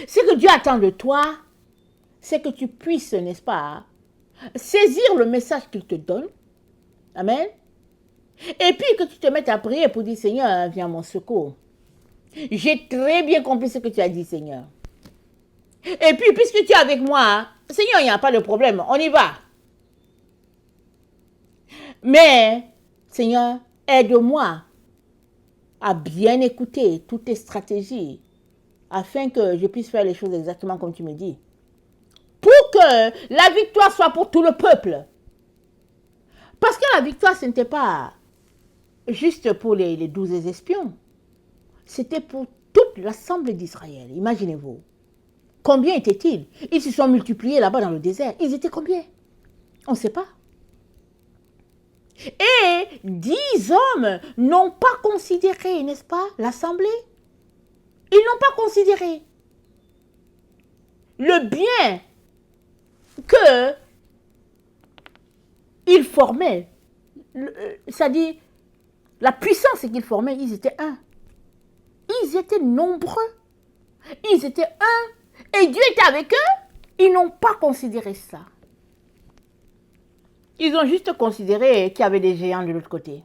Ce que Dieu attend de toi, c'est que tu puisses, n'est-ce pas, saisir le message qu'il te donne. Amen. Et puis que tu te mettes à prier pour dire, Seigneur, viens à mon secours. J'ai très bien compris ce que tu as dit, Seigneur. Et puis, puisque tu es avec moi, Seigneur, il n'y a pas de problème, on y va. Mais, Seigneur, aide-moi à bien écouter toutes tes stratégies afin que je puisse faire les choses exactement comme tu me dis. Pour que la victoire soit pour tout le peuple. Parce que la victoire, ce n'était pas juste pour les 12 espions. C'était pour toute l'assemblée d'Israël. Imaginez-vous. Combien étaient-ils? Ils se sont multipliés là-bas dans le désert. Ils étaient combien? On ne sait pas. Et 10 hommes n'ont pas considéré, n'est-ce pas, l'assemblée. Ils n'ont pas considéré le bien que ils formaient. C'est-à-dire, la puissance qu'ils formaient, ils étaient un. Ils étaient nombreux. Ils étaient un. Et Dieu était avec eux. Ils n'ont pas considéré ça. Ils ont juste considéré qu'il y avait des géants de l'autre côté.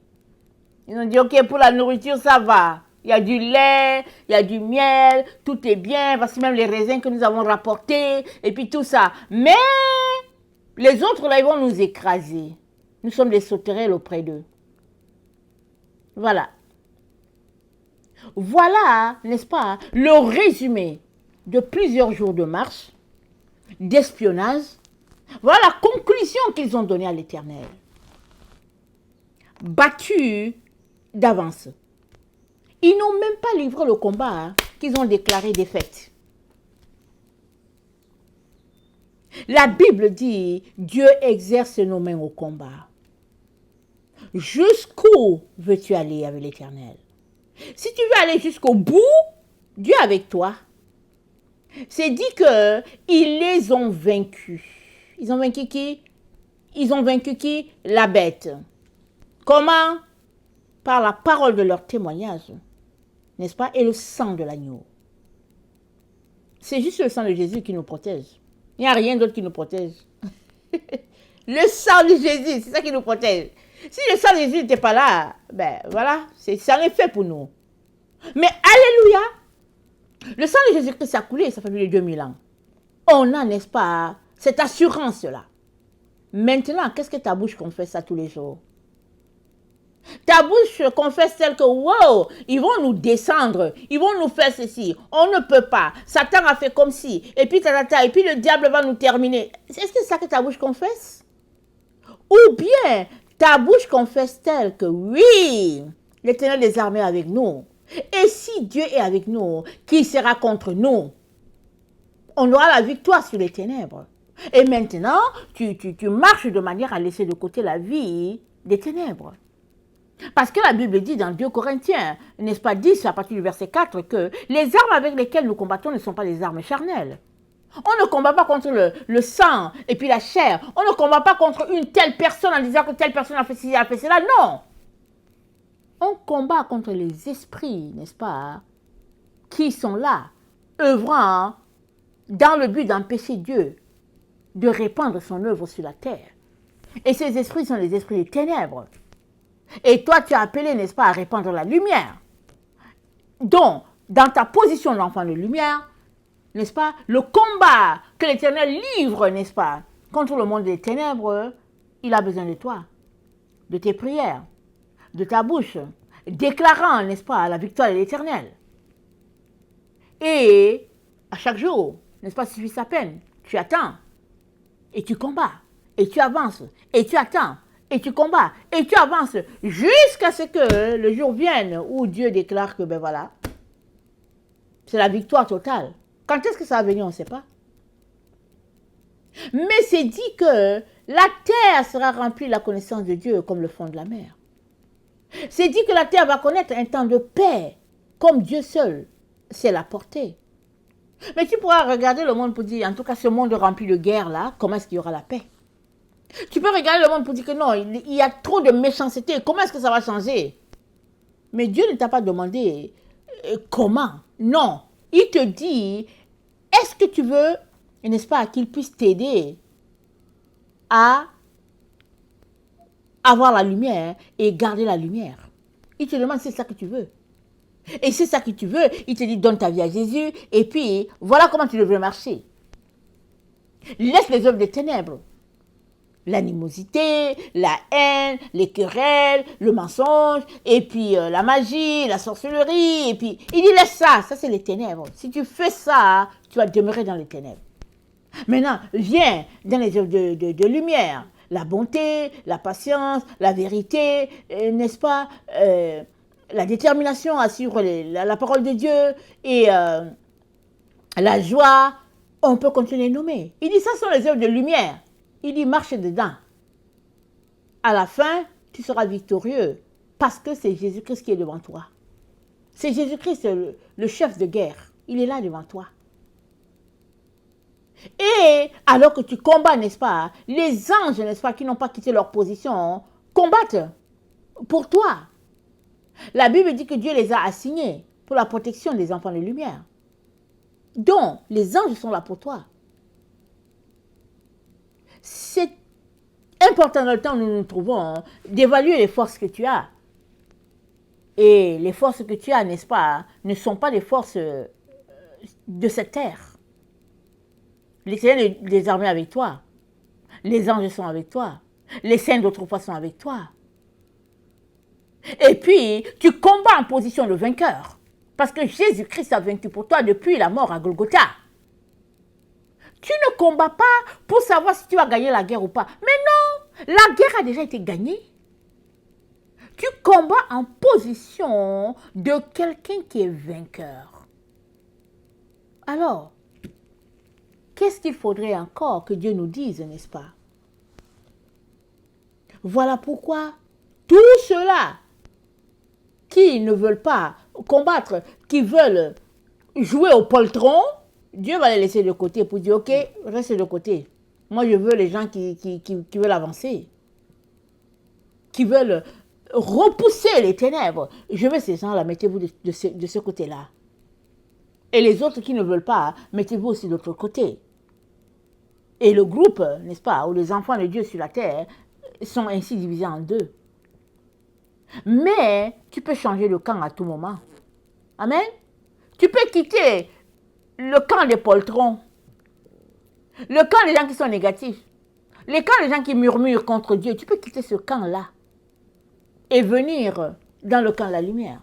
Ils ont dit, ok, pour la nourriture, ça va. Il y a du lait, il y a du miel, tout est bien. Voici même les raisins que nous avons rapportés, et puis tout ça. Mais les autres, là, ils vont nous écraser. Nous sommes des sauterelles auprès d'eux. Voilà. Voilà, n'est-ce pas, le résumé de plusieurs jours de marche, d'espionnage. Voilà la conclusion qu'ils ont donnée à l'Éternel. battus d'avance. Ils n'ont même pas livré le combat qu'ils ont déclaré défaite. La Bible dit, Dieu exerce nos mains au combat. Jusqu'où veux-tu aller avec l'Éternel? Si tu veux aller jusqu'au bout, Dieu est avec toi. C'est dit que ils les ont vaincus. Ils ont vaincu qui? Ils ont vaincu qui? La bête. Comment? Par la parole de leur témoignage, n'est-ce pas? Et le sang de l'agneau. C'est juste le sang de Jésus qui nous protège. Il n'y a rien d'autre qui nous protège. Le sang de Jésus, c'est ça qui nous protège. Si le sang de Jésus n'était pas là, ben voilà, ça en est fait pour nous. Mais alléluia, le sang de Jésus-Christ a coulé, ça fait plus de 2000 ans. On a, n'est-ce pas, cette assurance-là. Maintenant, qu'est-ce que ta bouche confesse ça tous les jours? Ta bouche confesse telle que, wow, ils vont nous descendre, ils vont nous faire ceci, on ne peut pas, Satan a fait comme ci, et puis et puis le diable va nous terminer. Est-ce que c'est ça que ta bouche confesse? Ou bien, ta bouche confesse telle que, oui, l'Éternel des armées est avec nous. Et si Dieu est avec nous, qui sera contre nous? On aura la victoire sur les ténèbres. Et maintenant, tu marches de manière à laisser de côté la vie des ténèbres. Parce que la Bible dit dans 2 Corinthiens, n'est-ce pas 10 à partir du verset 4, que les armes avec lesquelles nous combattons ne sont pas des armes charnelles. On ne combat pas contre le sang et puis la chair. On ne combat pas contre une telle personne en disant que telle personne a fait ci, a fait cela. Non. On combat contre les esprits, n'est-ce pas, qui sont là, œuvrant dans le but d'empêcher Dieu de répandre son œuvre sur la terre. Et ces esprits sont les esprits des ténèbres. Et toi, tu es appelé, n'est-ce pas, à répandre la lumière. Donc, dans ta position d'enfant de lumière, n'est-ce pas, le combat que l'Éternel livre, n'est-ce pas, contre le monde des ténèbres, il a besoin de toi, de tes prières, de ta bouche, déclarant, n'est-ce pas, la victoire de l'Éternel. Et à chaque jour, n'est-ce pas, suffit sa peine, tu attends, et tu combats, et tu avances, et tu attends, et tu combats, et tu avances, jusqu'à ce que le jour vienne où Dieu déclare que, ben voilà, c'est la victoire totale. Quand est-ce que ça va venir, on ne sait pas. Mais c'est dit que la terre sera remplie de la connaissance de Dieu comme le fond de la mer. C'est dit que la terre va connaître un temps de paix, comme Dieu seul sait la porter. Mais tu pourras regarder le monde pour dire, en tout cas ce monde rempli de guerre là, comment est-ce qu'il y aura la paix? Tu peux regarder le monde pour dire que non, il y a trop de méchanceté, comment est-ce que ça va changer? Mais Dieu ne t'a pas demandé comment. Non, il te dit, est-ce que tu veux, n'est-ce pas, qu'il puisse t'aider à avoir la lumière et garder la lumière? Il te demande si c'est ça que tu veux. Et c'est ça que tu veux, il te dit donne ta vie à Jésus et puis voilà comment tu devrais marcher. Laisse les œuvres des ténèbres. L'animosité, la haine, les querelles, le mensonge, et puis la magie, la sorcellerie, et puis il dit laisse ça, ça c'est les ténèbres. Si tu fais ça, tu vas demeurer dans les ténèbres. Maintenant, viens dans les œuvres de lumière, la bonté, la patience, la vérité, n'est-ce pas, la détermination à suivre la parole de Dieu et la joie, on peut continuer à nommer. Il dit ça sont les œuvres de lumière. Il dit marche dedans. À la fin, tu seras victorieux parce que c'est Jésus-Christ qui est devant toi. C'est Jésus-Christ le chef de guerre. Il est là devant toi. Et alors que tu combats, n'est-ce pas, les anges, n'est-ce pas, qui n'ont pas quitté leur position, combattent pour toi. La Bible dit que Dieu les a assignés pour la protection des enfants de lumière. Donc, les anges sont là pour toi. C'est important dans le temps où nous nous trouvons d'évaluer les forces que tu as. Et les forces que tu as, n'est-ce pas, ne sont pas des forces de cette terre. L'Éternel des armées avec toi. Les anges sont avec toi. Les saints d'autrefois sont avec toi. Et puis, tu combats en position de vainqueur. Parce que Jésus-Christ a vaincu pour toi depuis la mort à Golgotha. Tu ne combats pas pour savoir si tu vas gagner la guerre ou pas. Mais non, la guerre a déjà été gagnée. Tu combats en position de quelqu'un qui est vainqueur. Alors, qu'est-ce qu'il faudrait encore que Dieu nous dise, n'est-ce pas? Voilà pourquoi tous ceux-là qui ne veulent pas combattre, qui veulent jouer au poltron, Dieu va les laisser de côté pour dire, ok, reste de côté. Moi, je veux les gens qui veulent avancer, qui veulent repousser les ténèbres. Je veux ces gens-là, mettez-vous de ce côté-là. Et les autres qui ne veulent pas, mettez-vous aussi de l'autre côté. Et le groupe, n'est-ce pas, ou les enfants de Dieu sur la terre, sont ainsi divisés en deux. Mais tu peux changer le camp à tout moment. Amen. Tu peux quitter le camp des poltrons, le camp des gens qui sont négatifs, le camp des gens qui murmurent contre Dieu. Tu peux quitter ce camp-là et venir dans le camp de la lumière.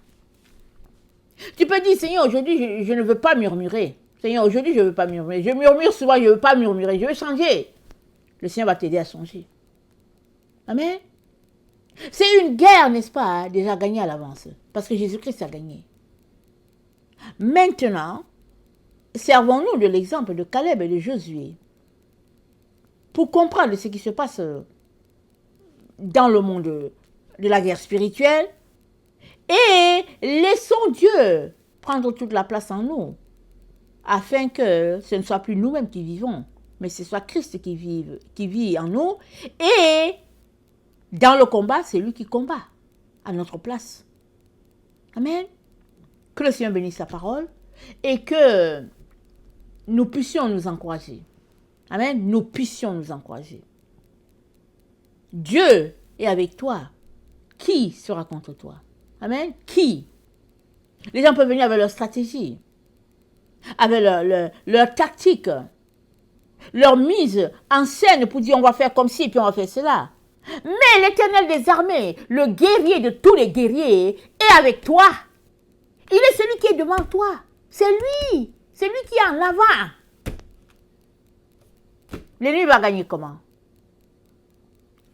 Tu peux dire, Seigneur, aujourd'hui, je ne veux pas murmurer. Seigneur, aujourd'hui, je ne veux pas murmurer. Je murmure souvent, je ne veux pas murmurer. Je veux changer. Le Seigneur va t'aider à changer. Amen. C'est une guerre, n'est-ce pas, déjà gagnée à l'avance. Parce que Jésus-Christ a gagné. Maintenant, servons-nous de l'exemple de Caleb et de Josué pour comprendre ce qui se passe dans le monde de la guerre spirituelle et laissons Dieu prendre toute la place en nous afin que ce ne soit plus nous-mêmes qui vivons, mais ce soit Christ qui vit en nous et dans le combat, c'est lui qui combat à notre place. Amen. Que le Seigneur bénisse sa parole et que nous puissions nous encourager. Amen. Nous puissions nous encourager. Dieu est avec toi. Qui sera contre toi? Amen. Qui? Les gens peuvent venir avec leur stratégie, avec leur tactique, leur mise en scène pour dire on va faire comme ci et puis on va faire cela. Mais l'Éternel des armées, le guerrier de tous les guerriers, est avec toi. Il est celui qui est devant toi. C'est lui qui est en avant. L'ennemi va gagner comment?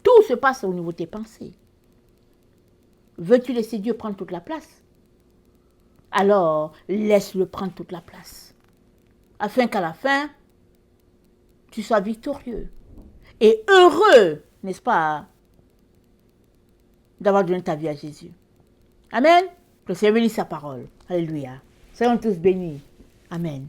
Tout se passe au niveau de tes pensées. Veux-tu laisser Dieu prendre toute la place? Alors, laisse-le prendre toute la place. Afin qu'à la fin, tu sois victorieux. Et heureux, n'est-ce pas, d'avoir donné ta vie à Jésus. Amen. Que le Seigneur bénisse sa parole. Alléluia. Soyons tous bénis. Amen.